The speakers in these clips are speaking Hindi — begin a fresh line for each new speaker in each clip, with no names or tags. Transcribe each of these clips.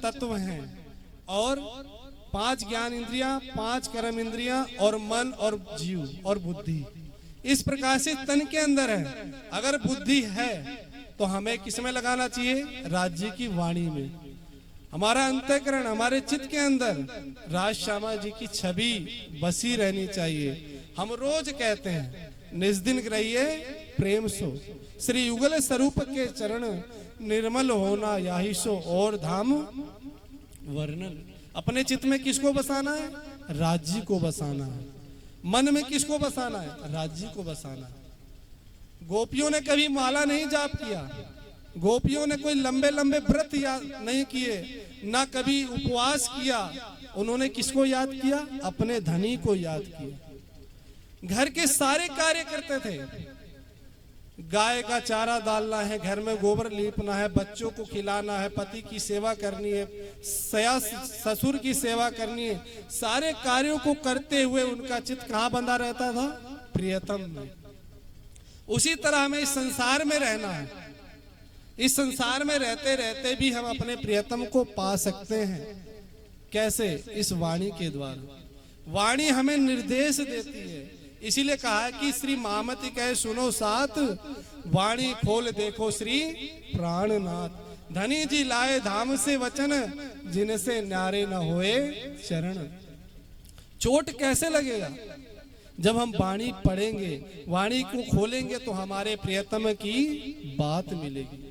तत्व हैं और 5 ज्ञान इंद्रियां, 5 कर्म इंद्रियां और मन और जीव और बुद्धि। इस प्रकार से तन के अंदर है। अगर बुद्धि है तो हमें किसमें लगाना चाहिए? राज्य की वाणी में। हमारा अंतःकरण, हमारे चित्त के अंदर राज श्यामा जी की छवि बसी रहनी चाहिए। हम रोज कहते हैं निस्दिन रहिए प्रेम सो, श्री युगल स्वरूप के चरण निर्मल होना याही सो, और धाम वर्णन। अपने चित्त में किसको बसाना है? राज्य को बसाना है। मन में किसको बसाना है? राज्य को बसाना है। गोपियों ने कभी माला नहीं जाप किया, गोपियों ने कोई लंबे लंबे व्रत याद नहीं किए, ना कभी उपवास किया। उन्होंने किसको याद किया? अपने धनी को याद किया। घर के सारे कार्य करते थे। गाय का चारा डालना है, घर में गोबर लीपना है, बच्चों को खिलाना है, पति की सेवा करनी है, ससुर की सेवा करनी है। सारे कार्यों को करते हुए उनका चित्त कहाँ बंधा रहता था? प्रियतम में। उसी तरह हमें इस संसार में रहना है। इस संसार में रहते रहते भी हम अपने प्रियतम को पा सकते हैं। कैसे? इस वाणी के द्वारा। वाणी हमें निर्देश देती है। इसीलिए कहा है कि श्री मामति कहे सुनो साथ, वाणी खोल देखो श्री प्राणनाथ। धनी जी लाए धाम से वचन, जिनसे न्यारे न होए चरण। चोट कैसे लगेगा? जब हम वाणी पढ़ेंगे, वाणी को खोलेंगे तो हमारे प्रियतम की बात मिलेगी।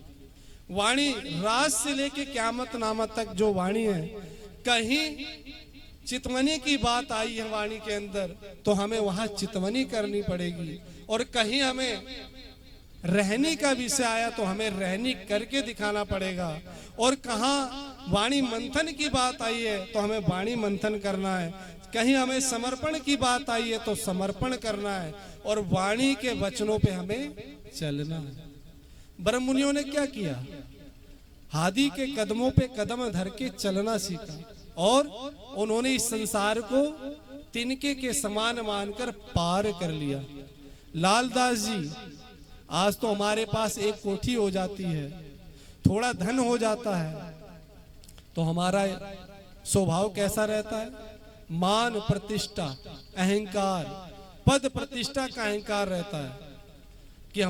वाणी रात से लेके क़यामत नामत तक जो वाणी है, कहीं चितवनी की बात आई है वाणी के अंदर तो हमें वहां चितवनी करनी पड़ेगी, और कहीं हमें रहनी का विषय आया तो हमें रहनी करके दिखाना पड़ेगा। और कहाँ वाणी मंथन की बात आई है तो हमें वाणी मंथन करना है। कहीं हमें समर्पण की बात आई है तो समर्पण करना है, और वाणी के वचनों पे हमें चलना है। ब्रह्म मुनियों ने क्या किया? हादी के कदमों पे कदम धर के चलना सीखा, और उन्होंने इस संसार को तिनके के समान मानकर पार कर लिया। लालदास जी, आज तो हमारे पास एक कोठी हो जाती है, थोड़ा धन हो जाता है तो हमारा स्वभाव कैसा रहता है? मान प्रतिष्ठा, अहंकार, पद प्रतिष्ठा का अहंकार रहता है कि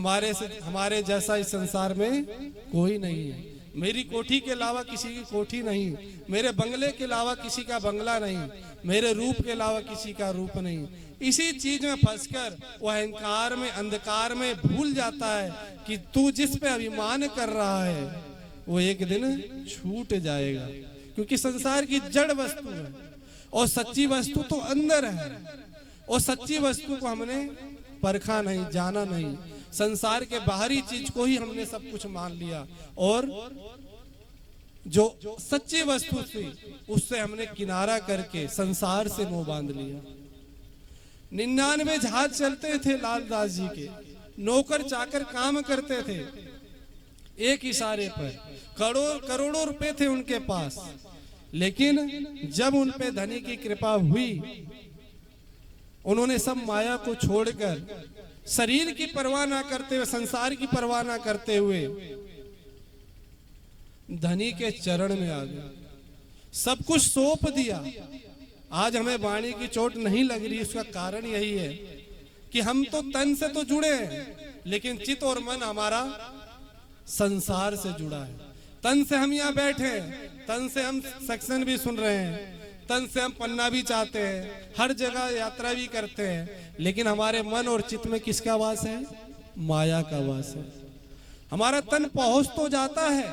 हमारे जैसा इस संसार में कोई नहीं है। मेरी कोठी के अलावा किसी की कोठी नहीं, मेरे बंगले के अलावा किसी का बंगला नहीं, मेरे रूप के अलावा किसी का रूप नहीं। इसी चीज में फंसकर वो अहंकार में, अंधकार में भूल जाता है कि तू जिस पे अभिमान कर रहा है वो एक दिन छूट जाएगा, क्योंकि संसार की जड़ वस्तु है और सच्ची वस्तु तो अंदर है। और सच्ची वस्तु को हमने परखा नहीं, जाना नहीं। संसार के बाहरी चीज को ही हमने सब कुछ मान लिया, और जो सच्ची वस्तु थी उससे हमने किनारा करके संसार से मोह बांध लिया। 99 जहाज चलते थे लालदास जी के, नौकर चाकर काम करते थे एक इशारे पर, करोड़ों रुपए थे उनके पास। लेकिन जब उन पे धनी की कृपा हुई, उन्होंने सब माया को छोड़कर, शरीर की परवाह ना करते हुए, संसार की परवाह ना करते हुए धनी के चरण में आ गए, सब कुछ सौंप दिया। आज हमें वाणी की चोट नहीं लग रही, उसका कारण यही है कि हम तो तन से तो जुड़े हैं, लेकिन चित्त और मन हमारा संसार से जुड़ा है। तन से हम यहाँ बैठे हैं, तन से हम सत्संग भी सुन रहे हैं, तन से हम पन्ना भी चाहते हैं, हर जगह यात्रा भी करते हैं, लेकिन हमारे मन और चित्त में किसका वास है? माया का वास है। हमारा तन पहुंच तो जाता है